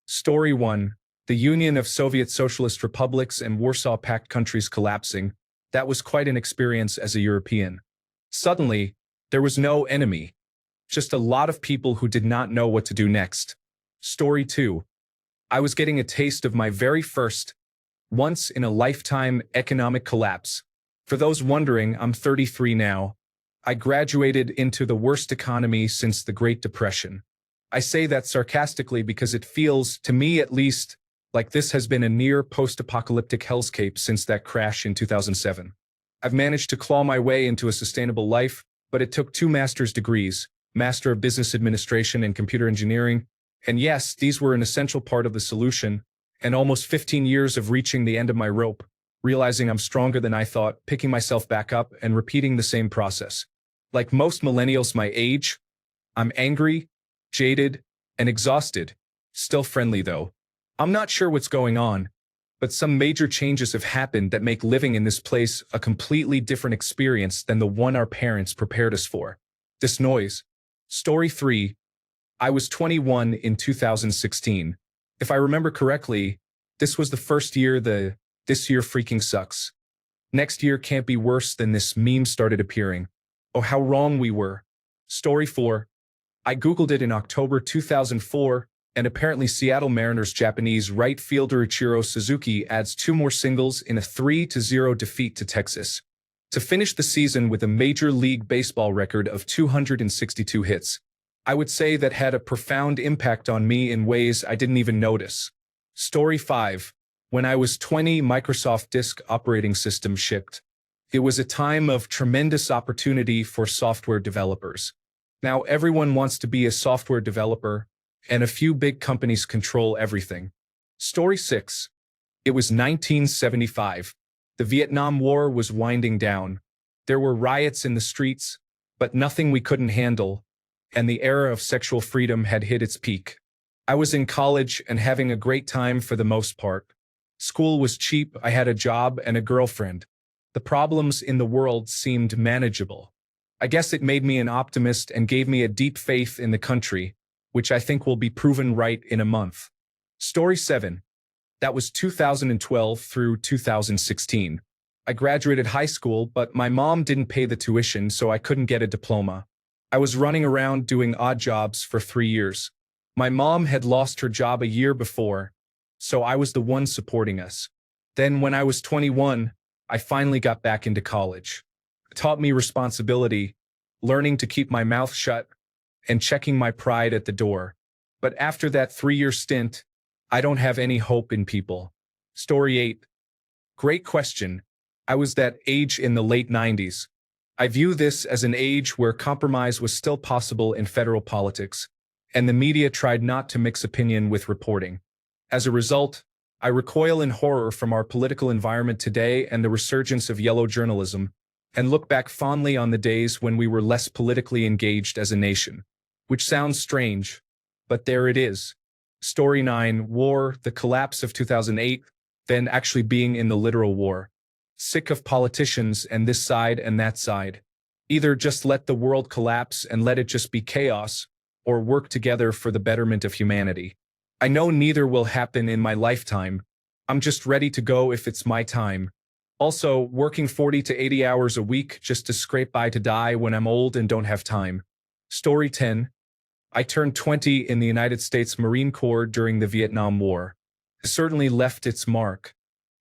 Story 1. The Union of Soviet Socialist Republics and Warsaw Pact countries collapsing. That was quite an experience as a European. Suddenly, there was no enemy, just a lot of people who did not know what to do next. Story 2. I was getting a taste of my very first, once-in-a-lifetime economic collapse. For those wondering, I'm 33 now. I graduated into the worst economy since the Great Depression. I say that sarcastically because it feels, to me at least, like this has been a near post-apocalyptic hellscape since that crash in 2007. I've managed to claw my way into a sustainable life, but it took 2 master's degrees, Master of Business Administration and Computer Engineering, and yes, these were an essential part of the solution, and almost 15 years of reaching the end of my rope, realizing I'm stronger than I thought, picking myself back up, and repeating the same process. Like most millennials my age, I'm angry, jaded, and exhausted. Still friendly though. I'm not sure what's going on, but some major changes have happened that make living in this place a completely different experience than the one our parents prepared us for. This noise. Story 3. I was 21 in 2016. If I remember correctly, this was the first year "this year freaking sucks. Next year can't be worse than this" meme started appearing. Oh, how wrong we were. Story 4. I Googled it in October 2004, and apparently Seattle Mariners Japanese right fielder Ichiro Suzuki adds 2 more singles in a 3-0 defeat to Texas, to finish the season with a Major League Baseball record of 262 hits. I would say that had a profound impact on me in ways I didn't even notice. Story 5. When I was 20, Microsoft Disk operating system shipped. It was a time of tremendous opportunity for software developers. Now everyone wants to be a software developer, and a few big companies control everything. Story 6. It was 1975. The Vietnam War was winding down. There were riots in the streets, but nothing we couldn't handle, and the era of sexual freedom had hit its peak. I was in college and having a great time for the most part. School was cheap, I had a job and a girlfriend. The problems in the world seemed manageable. I guess it made me an optimist and gave me a deep faith in the country, which I think will be proven right in a month. Story 7. That was 2012 through 2016. I graduated high school, but my mom didn't pay the tuition, so I couldn't get a diploma. I was running around doing odd jobs for 3 years. My mom had lost her job a year before, so I was the one supporting us. Then when I was 21, I finally got back into college. It taught me responsibility, learning to keep my mouth shut, and checking my pride at the door. But after that 3-year stint, I don't have any hope in people. Story 8. Great question. I was that age in the late 90s. I view this as an age where compromise was still possible in federal politics, and the media tried not to mix opinion with reporting. As a result, I recoil in horror from our political environment today and the resurgence of yellow journalism, and look back fondly on the days when we were less politically engaged as a nation. Which sounds strange, but there it is. Story 9. War, the collapse of 2008, then actually being in the literal war. Sick of politicians and this side and that side. Either just let the world collapse and let it just be chaos, or work together for the betterment of humanity. I know neither will happen in my lifetime. I'm just ready to go if it's my time. Also, working 40 to 80 hours a week just to scrape by to die when I'm old and don't have time. Story 10. I turned 20 in the United States Marine Corps during the Vietnam War. It certainly left its mark.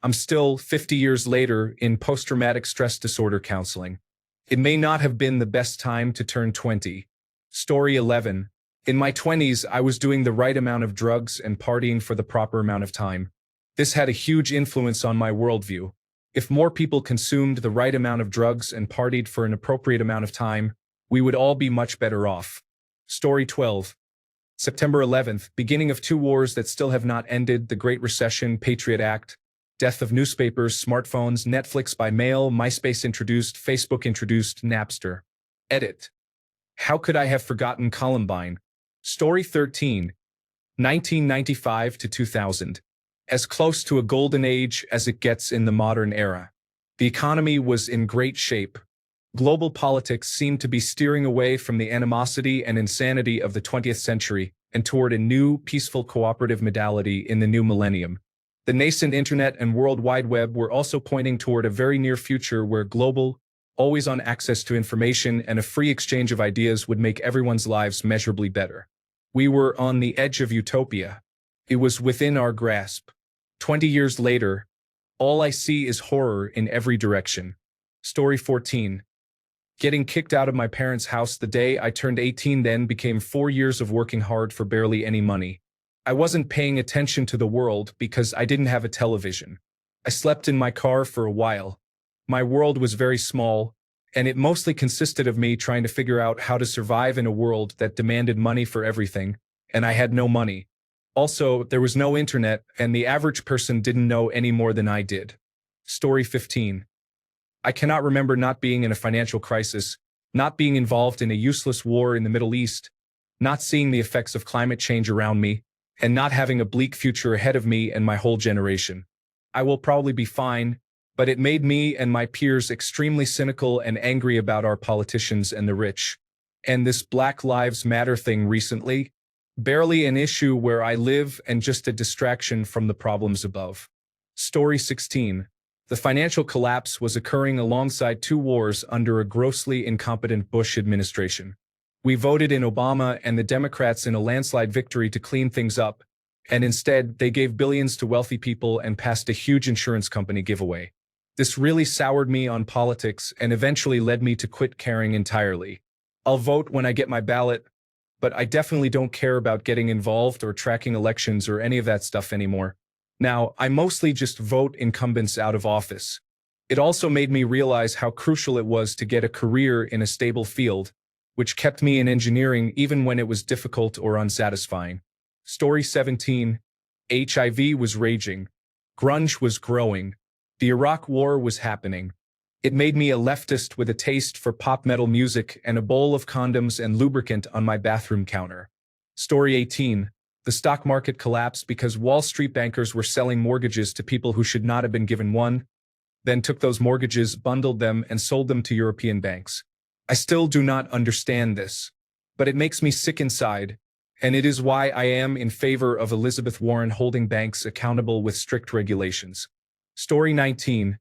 I'm still, 50 years later, in post-traumatic stress disorder counseling. It may not have been the best time to turn 20. Story 11. In my 20s, I was doing the right amount of drugs and partying for the proper amount of time. This had a huge influence on my worldview. If more people consumed the right amount of drugs and partied for an appropriate amount of time, we would all be much better off. Story 12. September 11th, beginning of 2 wars that still have not ended: the Great Recession, Patriot Act, death of newspapers, smartphones, Netflix by mail, MySpace introduced, Facebook introduced, Napster. Edit. How could I have forgotten Columbine? Story 13. 1995 to 2000. As close to a golden age as it gets in the modern era. The economy was in great shape. Global politics seemed to be steering away from the animosity and insanity of the 20th century, and toward a new, peaceful cooperative modality in the new millennium. The nascent internet and World Wide Web were also pointing toward a very near future where global, always-on access to information and a free exchange of ideas would make everyone's lives measurably better. We were on the edge of utopia. It was within our grasp. 20 years later, all I see is horror in every direction. Story 14. Getting kicked out of my parents' house the day I turned 18 then became 4 years of working hard for barely any money. I wasn't paying attention to the world because I didn't have a television. I slept in my car for a while. My world was very small, and it mostly consisted of me trying to figure out how to survive in a world that demanded money for everything, and I had no money. Also, there was no internet, and the average person didn't know any more than I did. Story 15. I cannot remember not being in a financial crisis, not being involved in a useless war in the Middle East, not seeing the effects of climate change around me, and not having a bleak future ahead of me and my whole generation. I will probably be fine, but it made me and my peers extremely cynical and angry about our politicians and the rich. And this Black Lives Matter thing recently, barely an issue where I live and just a distraction from the problems above. Story 16. The financial collapse was occurring alongside 2 wars under a grossly incompetent Bush administration. We voted in Obama and the Democrats in a landslide victory to clean things up, and instead they gave billions to wealthy people and passed a huge insurance company giveaway. This really soured me on politics and eventually led me to quit caring entirely. I'll vote when I get my ballot, but I definitely don't care about getting involved or tracking elections or any of that stuff anymore. Now, I mostly just vote incumbents out of office. It also made me realize how crucial it was to get a career in a stable field, which kept me in engineering even when it was difficult or unsatisfying. Story 17. HIV was raging. Grunge was growing. The Iraq War was happening. It made me a leftist with a taste for pop metal music and a bowl of condoms and lubricant on my bathroom counter. Story 18. The stock market collapsed because Wall Street bankers were selling mortgages to people who should not have been given one, then took those mortgages, bundled them, and sold them to European banks. I still do not understand this, but it makes me sick inside, and it is why I am in favor of Elizabeth Warren holding banks accountable with strict regulations. Story 19.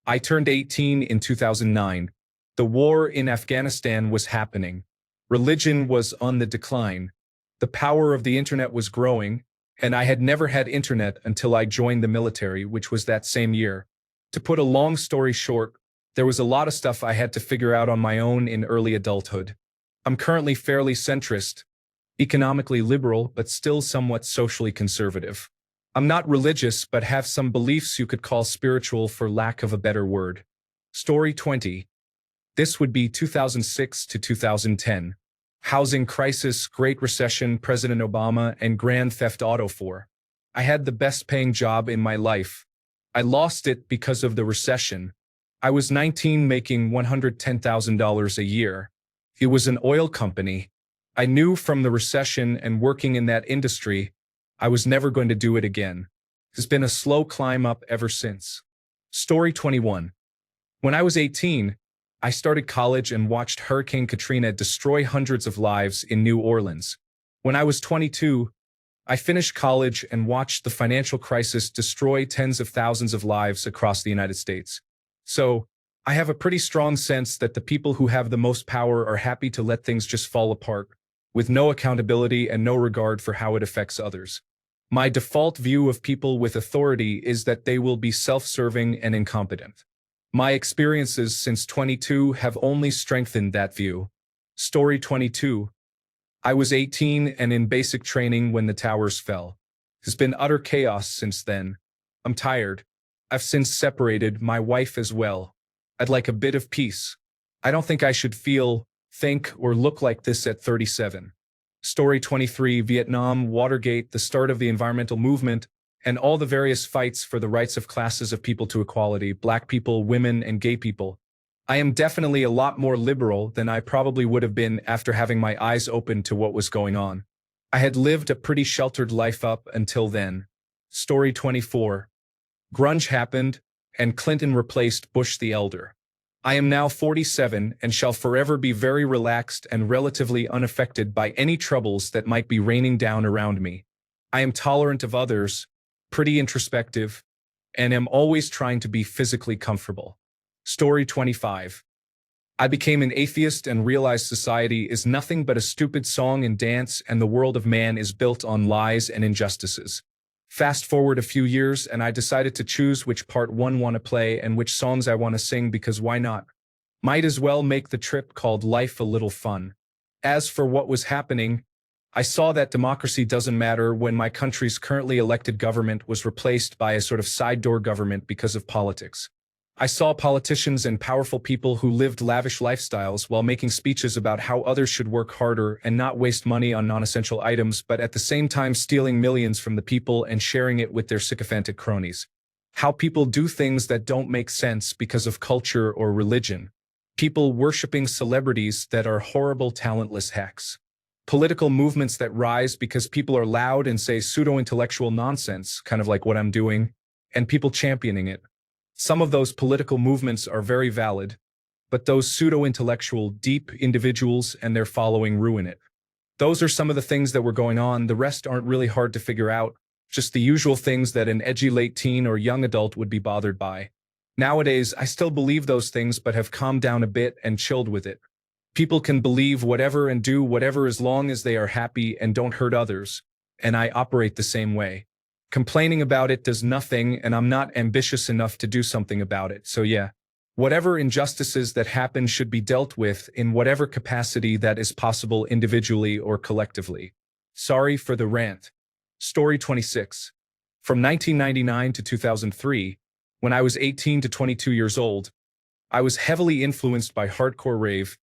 I turned 18 in 2009. The war in Afghanistan was happening. Religion was on the decline. The power of the internet was growing, and I had never had internet until I joined the military, which was that same year. To put a long story short, there was a lot of stuff I had to figure out on my own in early adulthood. I'm currently fairly centrist, economically liberal, but still somewhat socially conservative. I'm not religious, but have some beliefs you could call spiritual for lack of a better word. Story 20. This would be 2006 to 2010. Housing crisis, Great Recession, President Obama, and Grand Theft Auto 4. I had the best paying job in my life. I lost it because of the recession. I was 19 making $110,000 a year. It was an oil company. I knew from the recession and working in that industry, I was never going to do it again. It's been a slow climb up ever since. Story 21. When I was 18, I started college and watched Hurricane Katrina destroy hundreds of lives in New Orleans. When I was 22, I finished college and watched the financial crisis destroy tens of thousands of lives across the United States. So, I have a pretty strong sense that the people who have the most power are happy to let things just fall apart, with no accountability and no regard for how it affects others. My default view of people with authority is that they will be self-serving and incompetent. My experiences since 22 have only strengthened that view. Story 22. I was 18 and in basic training when the towers fell. It's been utter chaos since then. I'm tired. I've since separated, my wife as well. I'd like a bit of peace. I don't think I should feel, think, or look like this at 37. Story 23. Vietnam, Watergate, the start of the environmental movement, and all the various fights for the rights of classes of people to equality, black people, women, and gay people. I am definitely a lot more liberal than I probably would have been after having my eyes open to what was going on. I had lived a pretty sheltered life up until then. Story 24. Grunge happened, and Clinton replaced Bush the Elder. I am now 47 and shall forever be very relaxed and relatively unaffected by any troubles that might be raining down around me. I am tolerant of others, pretty introspective, and am always trying to be physically comfortable. Story 25. I became an atheist and realized society is nothing but a stupid song and dance, and the world of man is built on lies and injustices. Fast forward a few years and I decided to choose which part one want to play and which songs I want to sing, because why not? Might as well make the trip called life a little fun. As for what was happening, I saw that democracy doesn't matter when my country's currently elected government was replaced by a sort of side door government because of politics. I saw politicians and powerful people who lived lavish lifestyles while making speeches about how others should work harder and not waste money on non-essential items, but at the same time stealing millions from the people and sharing it with their sycophantic cronies. How people do things that don't make sense because of culture or religion. People worshipping celebrities that are horrible, talentless hacks. Political movements that rise because people are loud and say pseudo-intellectual nonsense, kind of like what I'm doing, and people championing it. Some of those political movements are very valid, but those pseudo-intellectual, deep individuals and their following ruin it. Those are some of the things that were going on. The rest aren't really hard to figure out, just the usual things that an edgy late teen or young adult would be bothered by. Nowadays, I still believe those things but have calmed down a bit and chilled with it. People can believe whatever and do whatever as long as they are happy and don't hurt others, and I operate the same way. Complaining about it does nothing, and I'm not ambitious enough to do something about it, so yeah. Whatever injustices that happen should be dealt with in whatever capacity that is possible, individually or collectively. Sorry for the rant. Story 26. From 1999 to 2003, when I was 18 to 22 years old, I was heavily influenced by hardcore rave,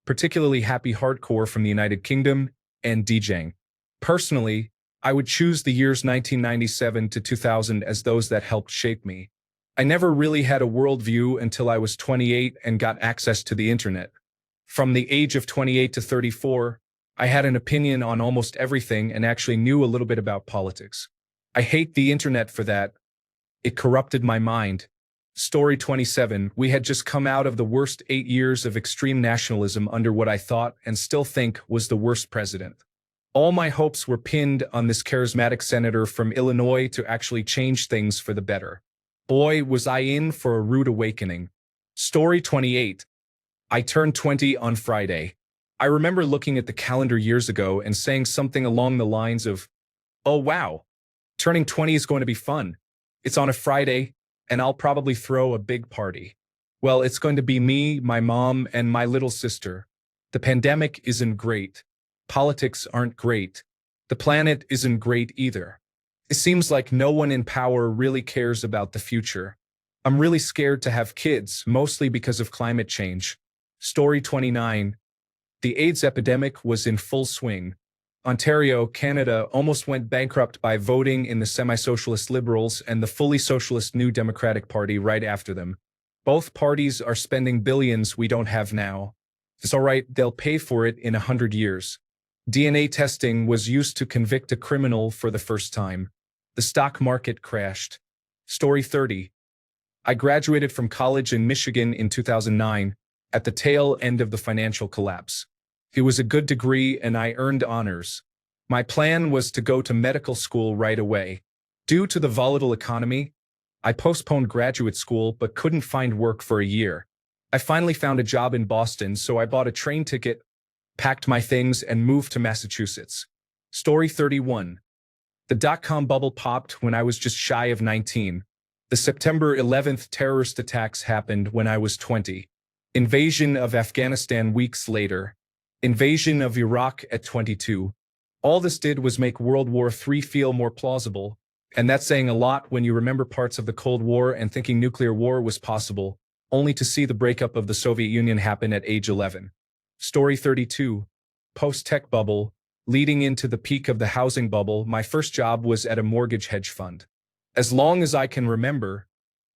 particularly happy hardcore from the United Kingdom, and DJing. Personally, I would choose the years 1997 to 2000 as those that helped shape me. I never really had a worldview until I was 28 and got access to the internet. From the age of 28 to 34, I had an opinion on almost everything and actually knew a little bit about politics. I hate the internet for that. It corrupted my mind. Story 27. We had just come out of the worst 8 years of extreme nationalism under what I thought and still think was the worst president. All my hopes were pinned on this charismatic senator from Illinois to actually change things for the better. Boy, was I in for a rude awakening. Story 28. I turned 20 on Friday. I remember looking at the calendar years ago and saying something along the lines of, "Oh wow, turning 20 is going to be fun. It's on a Friday, and I'll probably throw a big party. Well, it's going to be me, my mom, and my little sister. The pandemic isn't great. Politics aren't great. The planet isn't great either. It seems like no one in power really cares about the future. I'm really scared to have kids, mostly because of climate change." Story 29. The AIDS epidemic was in full swing. Ontario, Canada, almost went bankrupt by voting in the semi-socialist Liberals and the fully socialist New Democratic Party right after them. Both parties are spending billions we don't have now. It's all right, they'll pay for it in 100 years. DNA testing was used to convict a criminal for the first time. The stock market crashed. Story 30. I graduated from college in Michigan in 2009, at the tail end of the financial collapse. It was a good degree and I earned honors. My plan was to go to medical school right away. Due to the volatile economy, I postponed graduate school but couldn't find work for a year. I finally found a job in Boston, so I bought a train ticket, packed my things, and moved to Massachusetts. Story 31. The dot-com bubble popped when I was just shy of 19. The September 11th terrorist attacks happened when I was 20. Invasion of Afghanistan weeks later. Invasion of Iraq at 22. All this did was make World War III feel more plausible, and that's saying a lot when you remember parts of the Cold War and thinking nuclear war was possible, only to see the breakup of the Soviet Union happen at age 11. Story 32. Post-tech bubble. Leading into the peak of the housing bubble, my first job was at a mortgage hedge fund. As long as I can remember,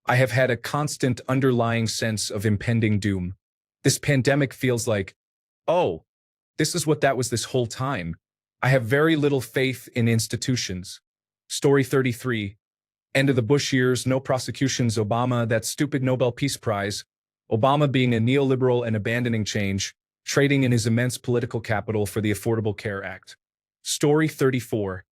I have had a constant underlying sense of impending doom. This pandemic feels like, oh, this is what that was this whole time. I have very little faith in institutions. Story 33. End of the Bush years, no prosecutions, Obama, that stupid Nobel Peace Prize. Obama being a neoliberal and abandoning change, trading in his immense political capital for the Affordable Care Act. Story 34.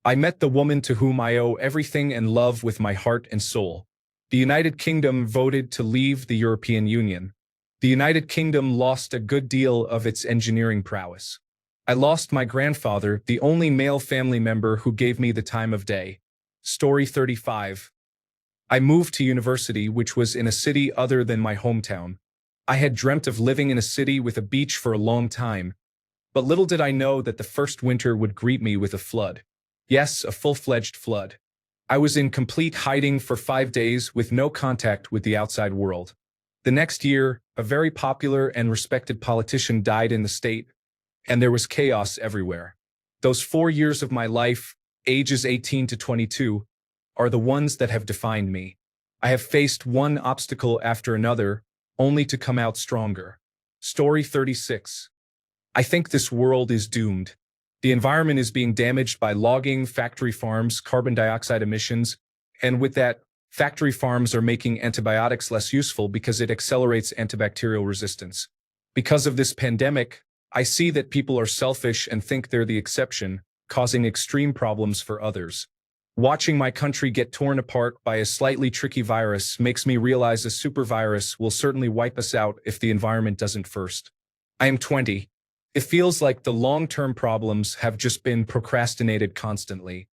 I met the woman to whom I owe everything and love with my heart and soul. The United Kingdom voted to leave the European Union. The United Kingdom lost a good deal of its engineering prowess. I lost my grandfather, the only male family member who gave me the time of day. Story 35. I moved to university, which was in a city other than my hometown. I had dreamt of living in a city with a beach for a long time, but little did I know that the first winter would greet me with a flood. Yes, a full-fledged flood. I was in complete hiding for 5 days with no contact with the outside world. The next year, a very popular and respected politician died in the state, and there was chaos everywhere. Those 4 years of my life, ages 18 to 22, are the ones that have defined me. I have faced one obstacle after another, only to come out stronger. Story 36. I think this world is doomed. The environment is being damaged by logging, factory farms, carbon dioxide emissions, and with that, factory farms are making antibiotics less useful because it accelerates antibacterial resistance. Because of this pandemic, I see that people are selfish and think they're the exception, causing extreme problems for others. Watching my country get torn apart by a slightly tricky virus makes me realize a super virus will certainly wipe us out if the environment doesn't first. I am 20. It feels like the long-term problems have just been procrastinated constantly.